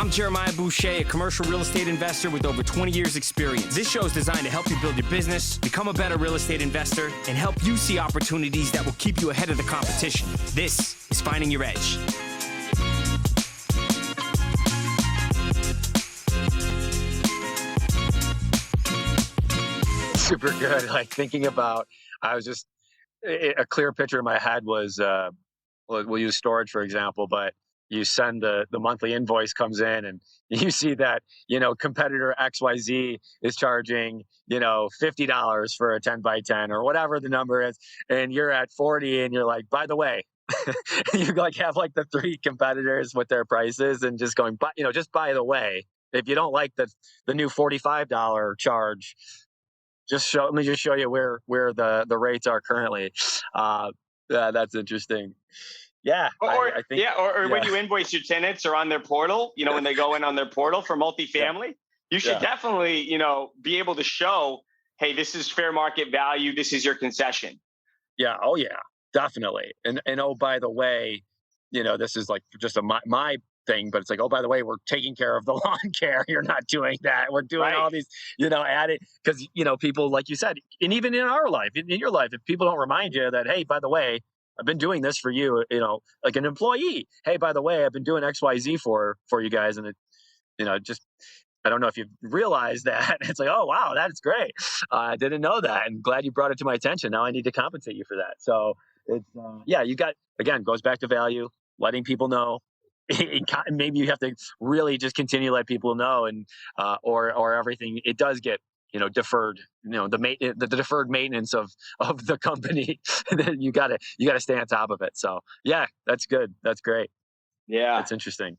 I'm Jeremiah Boucher, a commercial real estate investor with over 20 years experience. This show is designed to help you build your business, become a better real estate investor, and help you see opportunities that will keep you ahead of the competition. This is Finding Your Edge. Super good. Like thinking about, I was just, a clear picture in my head was, we'll use storage, for example, but you send the monthly invoice comes in and you see that, competitor XYZ is charging, $50 for a 10 by 10 or whatever the number is. And you're at 40 and you're like, by the way, you like have like the three competitors with their prices and just going, but just by the way, if you don't like the new $45 charge, let me just show you where the rates are currently. That's interesting. Yeah. I think, when you invoice your tenants or on their portal, when they go in on their portal for multifamily, you should definitely, be able to show, hey, this is fair market value. This is your concession. Yeah. Oh yeah, definitely. And oh, by the way, this is like just my thing, but it's like, oh, by the way, we're taking care of the lawn care. You're not doing that. We're doing all these, added, because, people, like you said, and even in our life, in your life, if people don't remind you that, hey, by the way, I've been doing this for you, like an employee. Hey, by the way, I've been doing XYZ for you guys. And it, just, I don't know if you've realized that. It's like, oh, wow, that's great. I didn't know that. And glad you brought it to my attention. Now I need to compensate you for that. So it's, you got, again, goes back to value, letting people know. Maybe you have to really just continue to let people know, and or everything, it does get deferred. The deferred maintenance of the company. Then you gotta stay on top of it. So yeah, that's good. That's great. Yeah, that's interesting.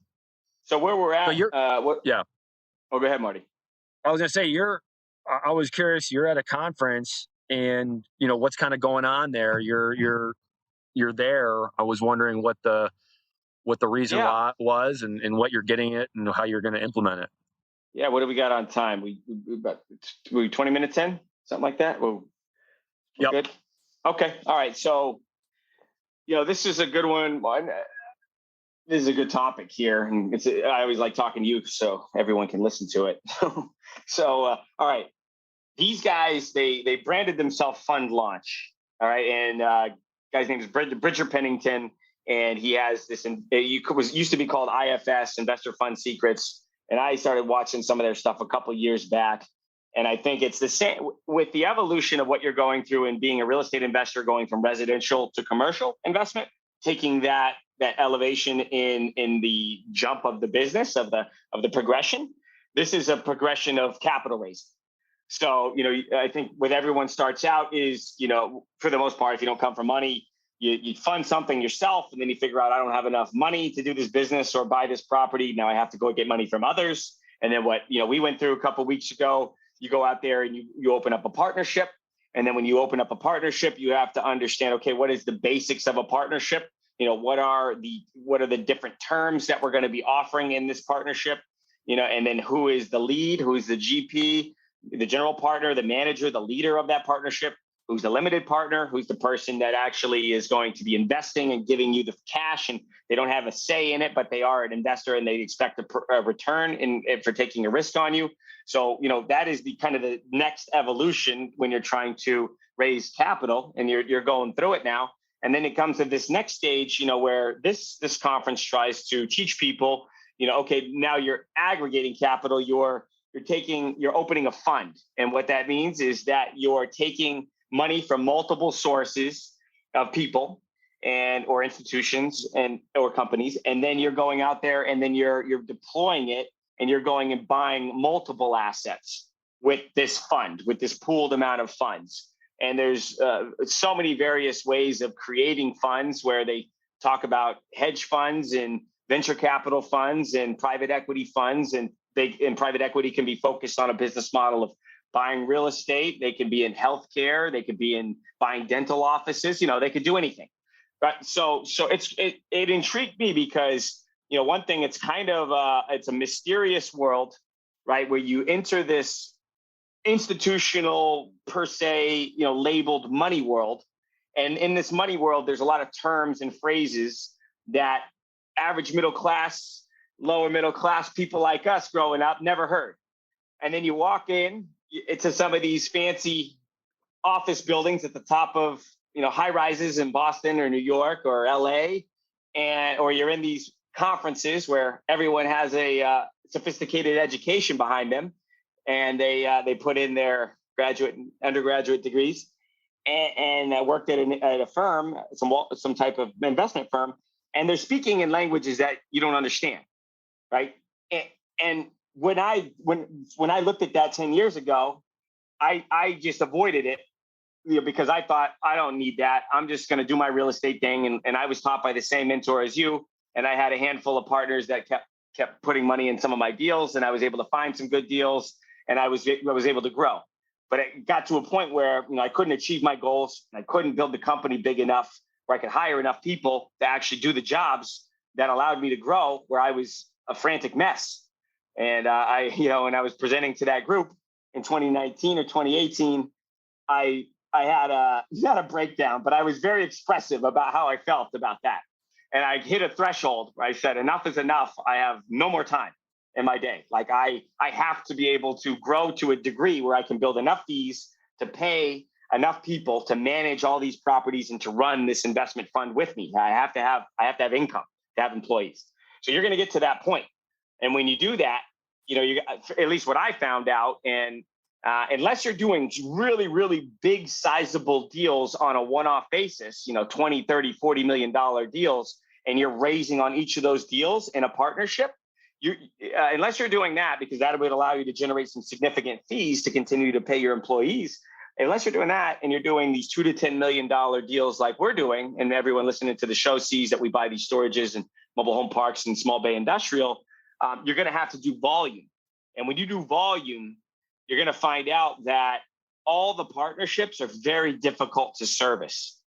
So where we're at? So yeah. Oh, go ahead, Marty. I was gonna say I was curious. You're at a conference, and what's kind of going on there. You're there. I was wondering what the reason was and what you're getting it and how you're going to implement it. Yeah. What do we got on time? We 20 minutes in, something like that. We're good. Okay. All right. So, this is a good one. This is a good topic here. And I always like talking to you so everyone can listen to it. All right. These guys, they branded themselves Fund Launch. All right. And guy's name is Bridger Pennington. And he has this, used to be called IFS, Investor Fund Secrets. And I started watching some of their stuff a couple years back. And I think it's the same with the evolution of what you're going through and being a real estate investor, going from residential to commercial investment, taking that elevation in the jump of the business, of the progression. This is a progression of capital raising. So, I think what everyone starts out is, for the most part, if you don't come from money, you fund something yourself, and then you figure out, I don't have enough money to do this business or buy this property. Now I have to go get money from others. And then what, we went through a couple of weeks ago, you go out there and you open up a partnership. And then when you open up a partnership, you have to understand, okay, what is the basics of a partnership? What are the different terms that we're going to be offering in this partnership? And then who is the lead, who is the GP, the general partner, the manager, the leader of that partnership? Who's the limited partner, who's the person that actually is going to be investing and giving you the cash, and they don't have a say in it, but they are an investor and they expect a return for taking a risk on you. So, that is the kind of the next evolution when you're trying to raise capital and you're going through it now. And then it comes to this next stage, where this conference tries to teach people, okay, now you're aggregating capital, you're opening a fund. And what that means is that you're taking money from multiple sources of people or institutions or companies, and then you're going out there and then you're deploying it, and you're going and buying multiple assets with this fund, with this pooled amount of funds. And there's so many various ways of creating funds, where they talk about hedge funds and venture capital funds and private equity funds, and private equity can be focused on a business model of buying real estate. They can be in healthcare. They could be in buying dental offices. They could do anything. Right. So it intrigued me because, one thing, it's kind of it's a mysterious world, right? Where you enter this institutional per se, labeled money world. And in this money world, there's a lot of terms and phrases that average middle class lower middle class people like us growing up never heard. And then you walk into some of these fancy office buildings at the top of, high rises in Boston or New York or LA, or you're in these conferences where everyone has a sophisticated education behind them, and they put in their graduate and undergraduate degrees, and worked at a firm, some type of investment firm, and they're speaking in languages that you don't understand, right? And when I looked at that 10 years ago, I just avoided it, because I thought, I don't need that. I'm just going to do my real estate thing. And I was taught by the same mentor as you. And I had a handful of partners that kept putting money in some of my deals, and I was able to find some good deals, and I was able to grow. But it got to a point where I couldn't achieve my goals, and I couldn't build the company big enough where I could hire enough people to actually do the jobs that allowed me to grow, where I was a frantic mess. And when I was presenting to that group in 2019 or 2018, I had not a breakdown, but I was very expressive about how I felt about that. And I hit a threshold where I said, enough is enough. I have no more time in my day. Like I have to be able to grow to a degree where I can build enough fees to pay enough people to manage all these properties and to run this investment fund with me. I have to have income, to have employees. So you're going to get to that point. And when you do that, you at least what I found out, and unless you're doing really, really big, sizable deals on a one-off basis, 20, 30, $40 million deals, and you're raising on each of those deals in a partnership, unless you're doing that, because that would allow you to generate some significant fees to continue to pay your employees. Unless you're doing that and you're doing these $2 to $10 million deals like we're doing, and everyone listening to the show sees that we buy these storages and mobile home parks and small bay industrial, you're going to have to do volume. And when you do volume, you're going to find out that all the partnerships are very difficult to service.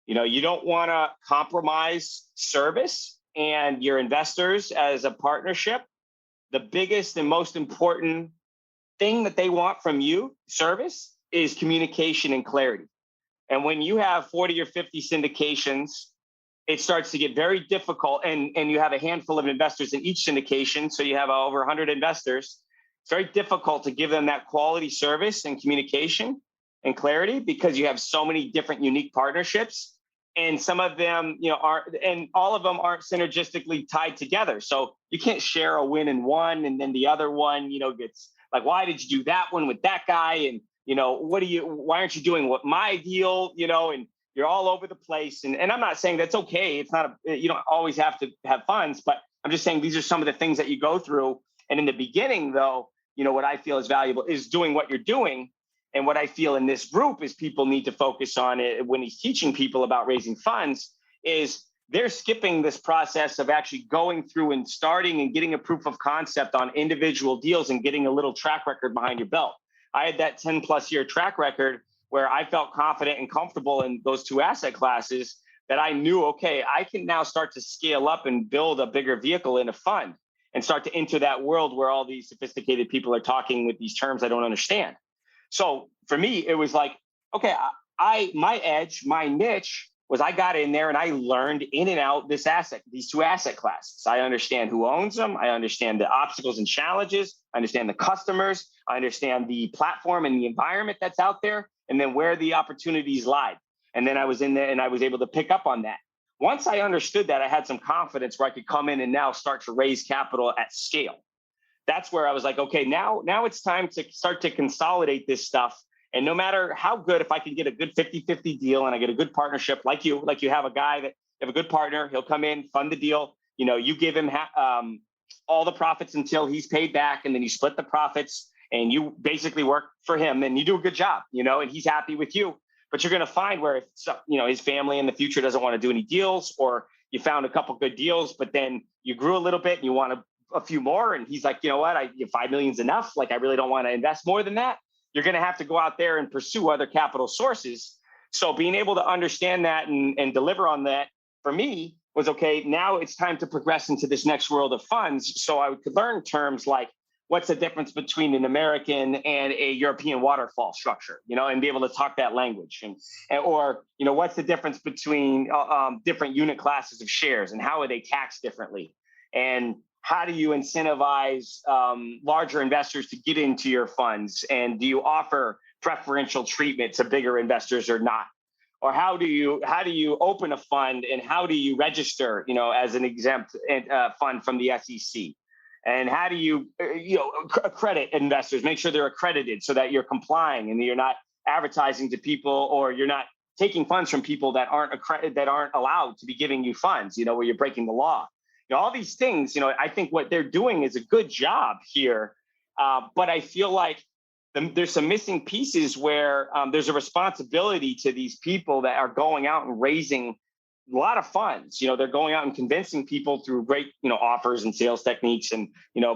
You don't want to compromise service and your investors as a partnership. The biggest and most important thing that they want from you, service, is communication and clarity. And when you have 40 or 50 syndications, it starts to get very difficult. And you have a handful of investors in each syndication. So you have over 100 investors. It's very difficult to give them that quality service and communication and clarity, because you have so many different unique partnerships, and some of them, aren't, and all of them aren't synergistically tied together. So you can't share a win in one, and then the other one, gets like, why did you do that one with that guy? And, why aren't you doing what my deal, and you're all over the place. And I'm not saying that's okay. It's not, you don't always have to have funds, but I'm just saying these are some of the things that you go through. And in the beginning, though, what I feel is valuable is doing what you're doing. And what I feel in this group is people need to focus on it when he's teaching people about raising funds is they're skipping this process of actually going through and starting and getting a proof of concept on individual deals and getting a little track record behind your belt. I had that 10 plus year track record where I felt confident and comfortable in those two asset classes that I knew, okay, I can now start to scale up and build a bigger vehicle in a fund and start to enter that world where all these sophisticated people are talking with these terms I don't understand. So for me, it was like, okay, my edge, my niche was I got in there and I learned in and out these two asset classes. I understand who owns them. I understand the obstacles and challenges. I understand the customers. I understand the platform and the environment that's out there, and then where the opportunities lie. And then I was in there and I was able to pick up on that. Once I understood that, I had some confidence where I could come in and now start to raise capital at scale. That's where I was like, okay, now it's time to start to consolidate this stuff. And no matter how good, if I can get a good 50-50 deal and I get a good partnership like you have a guy that you have a good partner, he'll come in, fund the deal. You give him all the profits until he's paid back, and then you split the profits and you basically work for him and you do a good job, and he's happy with you. But you're going to find where, his family in the future doesn't want to do any deals, or you found a couple good deals, but then you grew a little bit and you want a few more. And he's like, you know what, 5 million's enough. Like, I really don't want to invest more than that. You're going to have to go out there and pursue other capital sources. So being able to understand that and deliver on that for me was, okay, now it's time to progress into this next world of funds. So I could learn terms like, what's the difference between an American and a European waterfall structure, and be able to talk that language, or what's the difference between different unit classes of shares and how are they taxed differently, and how do you incentivize larger investors to get into your funds? And do you offer preferential treatment to bigger investors or not? Or how do you open a fund, and how do you register, as an exempt fund from the SEC? And how do you, accredit investors, make sure they're accredited so that you're complying and you're not advertising to people, or you're not taking funds from people that aren't allowed to be giving you funds, where you're breaking the law. All these things, I think what they're doing is a good job here. But I feel like there's some missing pieces where there's a responsibility to these people that are going out and raising a lot of funds. They're going out and convincing people through great, offers and sales techniques and,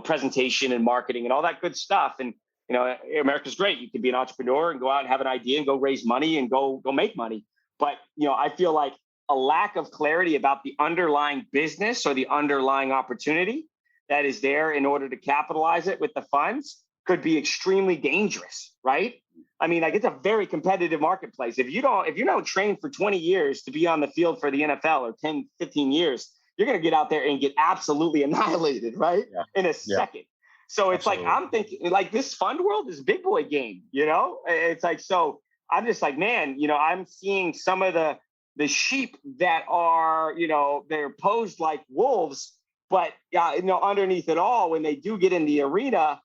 presentation and marketing and all that good stuff. And, America's great. You can be an entrepreneur and go out and have an idea and go raise money and go make money. But, I feel like a lack of clarity about the underlying business or the underlying opportunity that is there in order to capitalize it with the funds could be extremely dangerous, right? I mean, like, it's a very competitive marketplace. If you don't train for 20 years to be on the field for the NFL, or 10, 15 years, you're going to get out there and get absolutely annihilated, right? Yeah. In a second. So it's absolutely. Like, I'm thinking, like, this fund world is a big boy game, It's like, so I'm just like, man, I'm seeing some of the sheep that are, they're posed like wolves, but underneath it all, when they do get in the arena,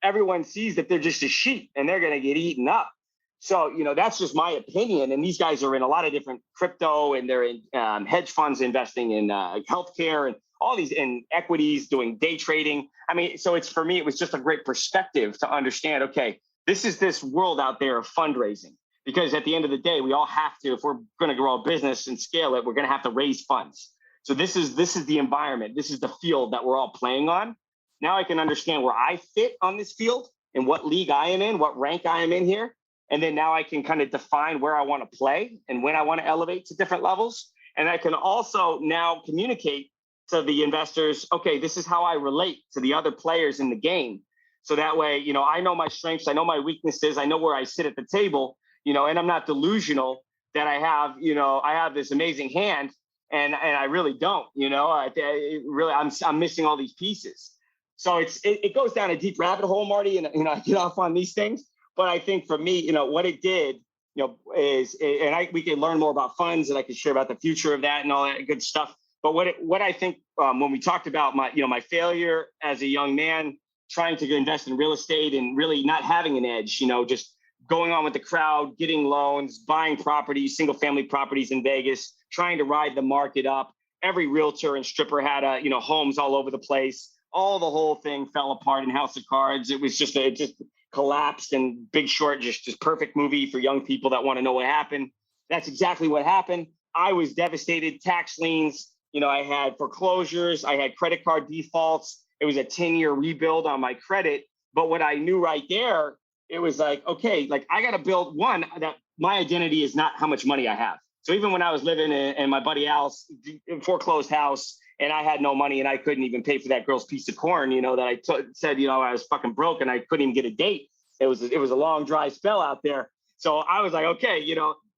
everyone sees that they're just a sheep and they're going to get eaten up. So, that's just my opinion. And these guys are in a lot of different crypto, and they're in hedge funds investing in healthcare and all these, in equities, doing day trading. I mean, so for me, it was just a great perspective to understand, okay, this world out there of fundraising, because at the end of the day, we all have to, if we're going to grow a business and scale it, we're going to have to raise funds. So this is the environment. This is the field that we're all playing on. Now I can understand where I fit on this field and what league I am in, what rank I am in here. And then now I can kind of define where I want to play and when I want to elevate to different levels. And I can also now communicate to the investors, okay, this is how I relate to the other players in the game. So that way, I know my strengths, I know my weaknesses, I know where I sit at the table, and I'm not delusional that I have this amazing hand, and I really don't, I'm missing all these pieces. So it goes down a deep rabbit hole, Marty, and I get off on these things. But I think for me, what it did, is, and we can learn more about funds, and I can share about the future of that and all that good stuff. But what I think when we talked about my failure as a young man trying to invest in real estate and really not having an edge, just going on with the crowd, getting loans, buying properties, single family properties in Vegas, trying to ride the market up. Every realtor and stripper had homes all over the place. All the whole thing fell apart in House of Cards. It was it just collapsed, and Big Short, just perfect movie for young people that want to know what happened. That's exactly what happened. I was devastated. Tax liens, I had foreclosures, I had credit card defaults. It was a 10-year rebuild on my credit. But what I knew right there, it was like, okay, like, I got to build one, that my identity is not how much money I have. So even when I was living in my buddy Al's foreclosed house, and I had no money, and I couldn't even pay for that girl's piece of corn, that I said, I was fucking broke and I couldn't even get a date. It was a long, dry spell out there. So I was like, okay,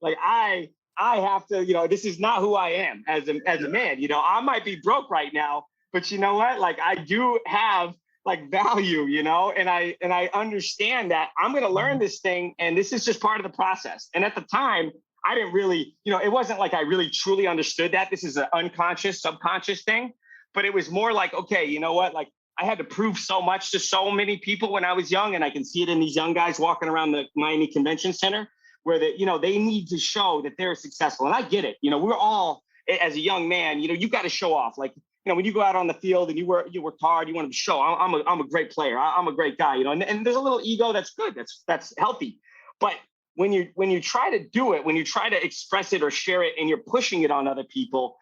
like I have to, this is not who I am as a man. I might be broke right now, but you know what? Like, I do have like value, and I understand that I'm going to learn this thing, and this is just part of the process. And at the time, I didn't really, it wasn't like I really truly understood that this is an unconscious, subconscious thing, but it was more like, okay, you know what? Like, I had to prove so much to so many people when I was young, and I can see it in these young guys walking around the Miami Convention Center, where they need to show that they're successful. And I get it. We're all, as a young man, you got to show off. Like, when you go out on the field and you work hard, you want to show, I'm a great player. I'm a great guy, and there's a little ego that's good. That's healthy. But when you try to do it, when you try to express it or share it, and you're pushing it on other people,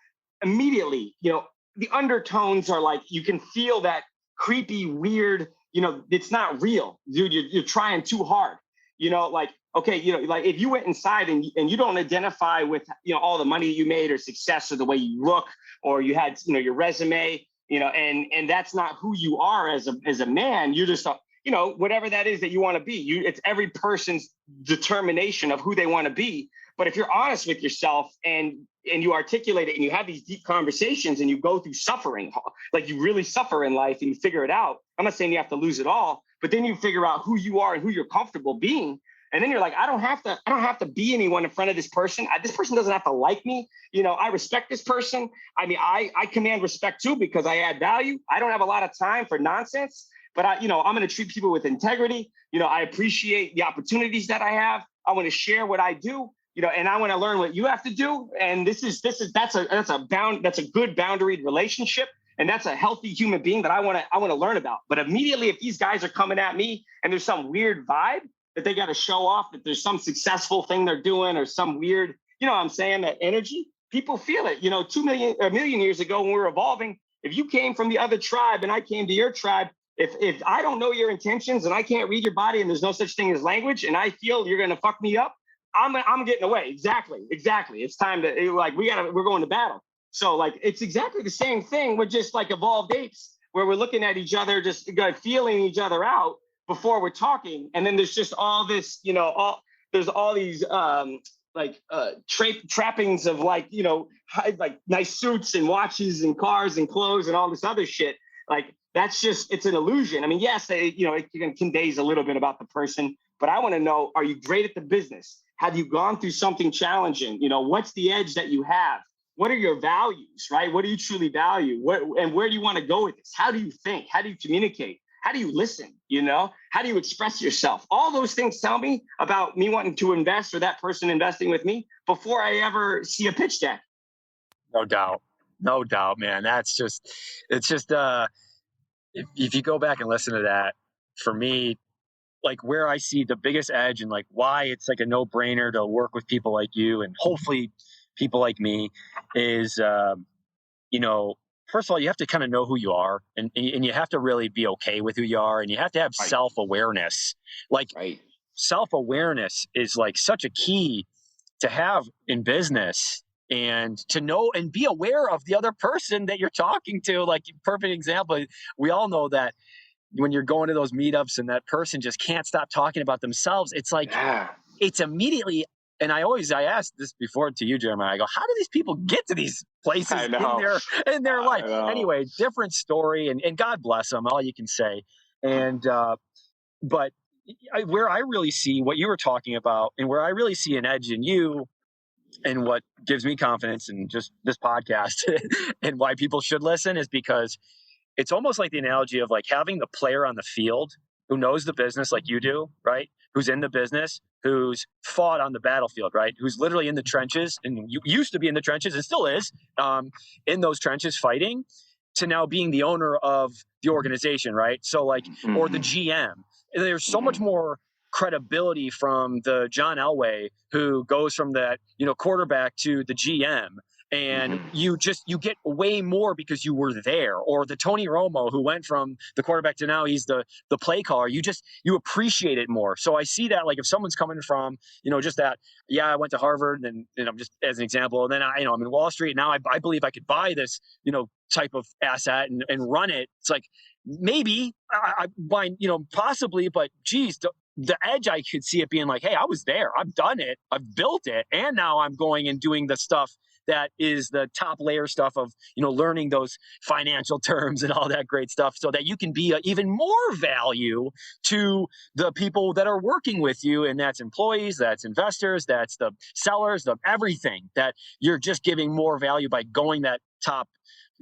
immediately, the undertones are like, you can feel that creepy, weird, it's not real, dude. You're trying too hard, like, okay, like, if you went inside and you don't identify with, all the money you made or success or the way you look, or you had, your resume, and that's not who you are as a man. You're just whatever that is that you want to be. It's every person's determination of who they want to be. But if you're honest with yourself and you articulate it and you have these deep conversations and you go through suffering, like you really suffer in life and you figure it out. I'm not saying you have to lose it all, but then you figure out who you are and who you're comfortable being. And then you're like, I don't have to be anyone in front of this person. This person doesn't have to like me. I respect this person. I mean, I command respect too, because I add value. I don't have a lot of time for nonsense, but I'm going to treat people with integrity. I appreciate the opportunities that I have. I want to share what I do, and I want to learn what you have to do. And that's a good boundaried relationship. And that's a healthy human being that I want to learn about. But immediately, if these guys are coming at me and there's some weird vibe that they got to show off, that there's some successful thing they're doing or some weird, what I'm saying, that energy, people feel it. 1 million years ago when we were evolving, if you came from the other tribe and I came to your tribe, if I don't know your intentions and I can't read your body and there's no such thing as language and I feel you're going to fuck me up, I'm getting away. Exactly. It's time to, we're going to battle. So it's exactly the same thing. We're just like evolved apes where we're looking at each other, just feeling each other out before we're talking. And then there's just all this, there's all these trappings of nice suits and watches and cars and clothes and all this other shit. That's just, it's an illusion. I mean, yes, it conveys a little bit about the person, but I want to know, are you great at the business? Have you gone through something challenging? What's the edge that you have? What are your values, right? What do you truly value? And where do you want to go with this? How do you think? How do you communicate? How do you listen? How do you express yourself? All those things tell me about me wanting to invest or that person investing with me before I ever see a pitch deck. No doubt, man. It's just, if you go back and listen to that, for me, where I see the biggest edge and why it's a no-brainer to work with people like you and hopefully people like me is, first of all, you have to kind of know who you are and you have to really be okay with who you are and you have to have self-awareness. Self-awareness is such a key to have in business and to know and be aware of the other person that you're talking to. Perfect example, we all know that when you're going to those meetups and that person just can't stop talking about themselves, it's it's immediately. And I asked this before to you, Jeremiah. I go, how do these people get to these places in their life? Anyway, different story, and God bless them. All you can say. And but where I really see what you were talking about, and where I really see an edge in you, and what gives me confidence in just this podcast, and why people should listen, is because it's almost like the analogy of having the player on the field who knows the business like you do, right? Who's in the business, who's fought on the battlefield, right? Who's literally in the trenches and you used to be in the trenches and still is in those trenches fighting, to now being the owner of the organization, right? So or the GM. There's so much more credibility from the John Elway who goes from that, quarterback to the GM. And you get way more because you were there. Or the Tony Romo who went from the quarterback to now he's the play caller. You appreciate it more. So I see that if someone's coming from, just that, I went to Harvard and I'm just as an example. And then I'm in Wall Street. Now I believe I could buy this, type of asset and run it. It's maybe I possibly, but geez, the edge I could see it being hey, I was there. I've done it. I've built it. And now I'm going and doing the stuff that is the top layer stuff of, learning those financial terms and all that great stuff so that you can be even more value to the people that are working with you. And that's employees, that's investors, that's the sellers, the everything, that you're just giving more value by going that top,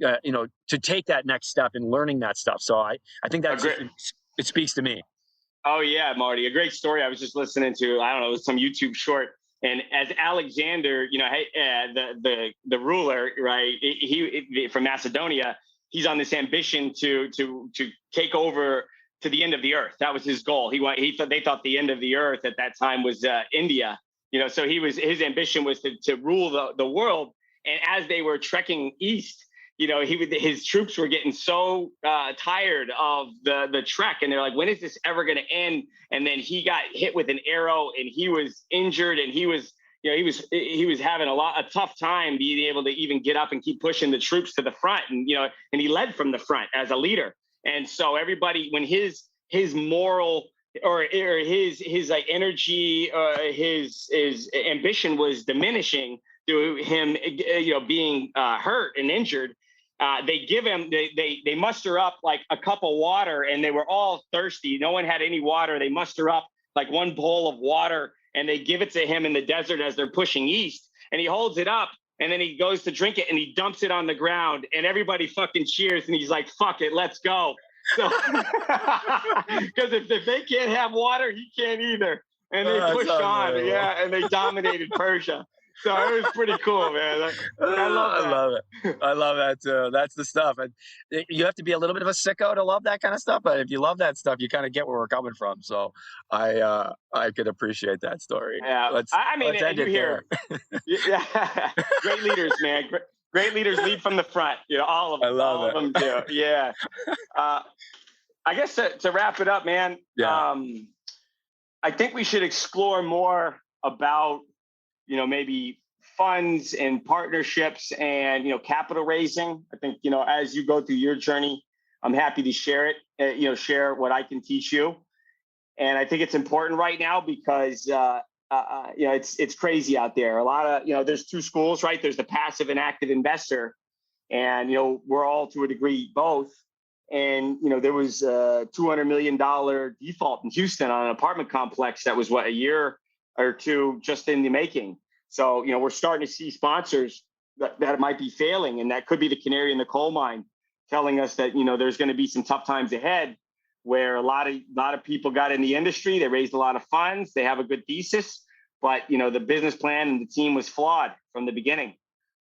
to take that next step and learning that stuff. So I think that's, it speaks to me. Oh yeah, Marty, a great story. I was just listening to, I don't know, some YouTube short. And as Alexander, the ruler, right? He from Macedonia. He's on this ambition to take over to the end of the earth. That was his goal. They thought the end of the earth at that time was India. So his ambition was to rule the world. And as they were trekking east, his troops were getting so tired of the trek, and they're like, when is this ever going to end? And then he got hit with an arrow and he was injured, and he was having a tough time being able to even get up and keep pushing the troops to the front. And and he led from the front as a leader. And so everybody, when his moral or his like energy, his ambition was diminishing through him, being hurt and injured. They give him, they muster up like a cup of water, and they were all thirsty. No one had any water. They muster up like one bowl of water, and they give it to him in the desert as they're pushing east. And he holds it up, and then he goes to drink it, and he dumps it on the ground, and everybody fucking cheers, and he's like, "Fuck it, let's go." So, because if they can't have water, he can't either. And they pushed on, and they dominated Persia. So it was pretty cool, man. I love it. I love that too. That's the stuff. And you have to be a little bit of a sicko to love that kind of stuff. But if you love that stuff, you kind of get where we're coming from. So I could appreciate that story. Yeah, let's end it there. Yeah, great leaders, man. Great leaders lead from the front. All of them. All of them do. Yeah. I guess to wrap it up, man. Yeah. I think we should explore more about maybe funds and partnerships and, capital raising. I think, as you go through your journey, I'm happy to share it, share what I can teach you. And I think it's important right now because, it's crazy out there. A lot of, there's two schools, right? There's the passive and active investor. And, we're all to a degree both. And, there was a $200 million default in Houston on an apartment complex that was a year or two just in the making. So, we're starting to see sponsors that might be failing, and that could be the canary in the coal mine, telling us that, there's going to be some tough times ahead where a lot of people got in the industry. They raised a lot of funds. They have a good thesis, but, the business plan and the team was flawed from the beginning.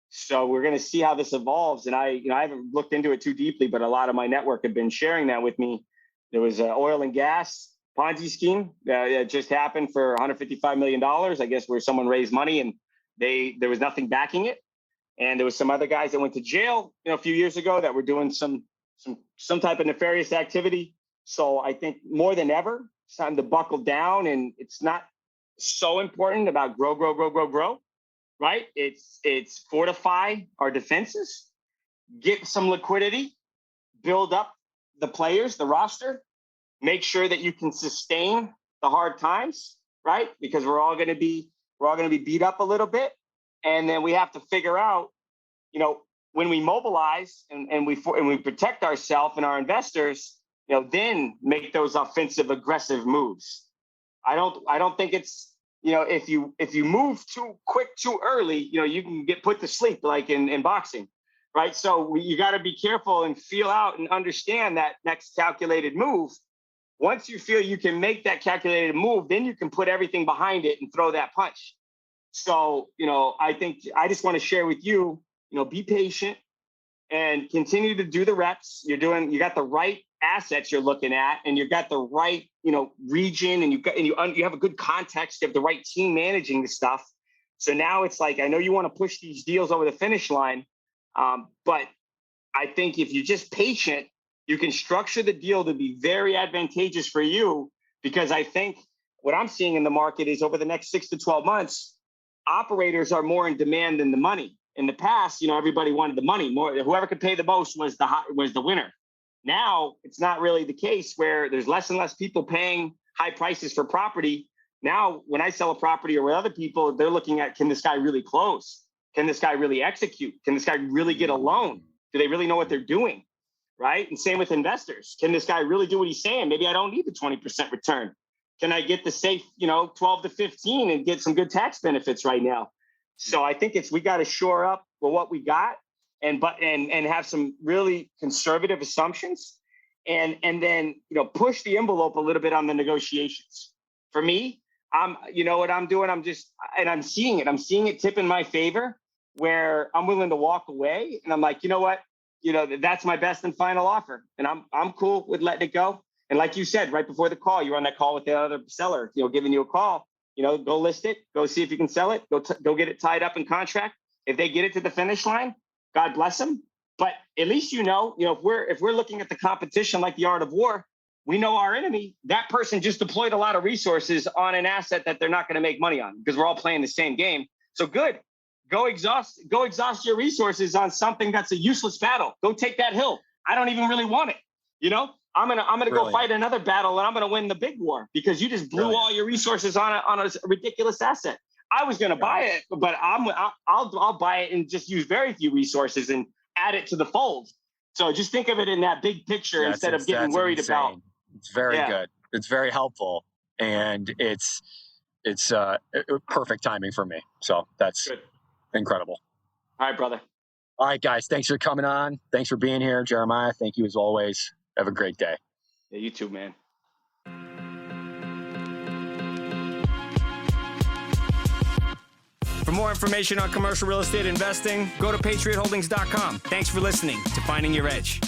So we're going to see how this evolves. And I haven't looked into it too deeply, but a lot of my network have been sharing that with me. There was an oil and gas Ponzi scheme that just happened for $155 million, I guess, where someone raised money and there was nothing backing it. And there was some other guys that went to jail, a few years ago that were doing some type of nefarious activity. So I think more than ever, it's time to buckle down, and it's not so important about grow, right? It's fortify our defenses, get some liquidity, build up the players, the roster, make sure that you can sustain the hard times, right? Because we're all going to be beat up a little bit. And then we have to figure out, when we mobilize and we protect ourselves and our investors, then make those offensive, aggressive moves. I don't think it's, if you move too quick, too early, you can get put to sleep like in boxing, right? So you got to be careful and feel out and understand that next calculated move. Once you feel you can make that calculated move, then you can put everything behind it and throw that punch. So, I think I just want to share with you, be patient and continue to do the reps. You got the right assets you're looking at, and you got the right, region, and you have a good context. You have the right team managing the stuff. So now it's like, I know you want to push these deals over the finish line, but I think if you're just patient, you can structure the deal to be very advantageous for you, because I think what I'm seeing in the market is over the next 6 to 12 months, operators are more in demand than the money. In the past, everybody wanted the money more. Whoever could pay the most was the winner. Now it's not really the case, where there's less and less people paying high prices for property. Now, when I sell a property or with other people, they're looking at, can this guy really close? Can this guy really execute? Can this guy really get a loan? Do they really know what they're doing? Right? And same with investors. Can this guy really do what he's saying? Maybe I don't need the 20% return. Can I get the safe, 12 to 15 and get some good tax benefits right now? So I think we got to shore up with what we got and have some really conservative assumptions, and then, push the envelope a little bit on the negotiations. For me, what I'm doing, I'm seeing it tip in my favor, where I'm willing to walk away, and I'm like, you know what? That's my best and final offer. And I'm cool with letting it go. And like you said, right before the call, you were on that call with the other seller, giving you a call, go list it, go see if you can sell it, go get it tied up in contract. If they get it to the finish line, God bless them. But at least, if we're looking at the competition like the art of war, we know our enemy. That person just deployed a lot of resources on an asset that they're not going to make money on, because we're all playing the same game. So good. Go exhaust your resources on something that's a useless battle. Go take that hill. I don't even really want it. I'm gonna go Brilliant. fight another battle and I'm gonna win the big war because you just blew Brilliant. all your resources on a ridiculous asset. I was gonna buy it, but I'll buy it and just use very few resources and add it to the fold. So just think of it in that big picture instead of getting worried about. It's very good. It's very helpful, and it's perfect timing for me. So that's good. Incredible. All right, brother. All right, guys. Thanks for coming on. Thanks for being here, Jeremiah. Thank you as always. Have a great day. Yeah, you too, man. For more information on commercial real estate investing, go to patriotholdings.com. Thanks for listening to Finding Your Edge.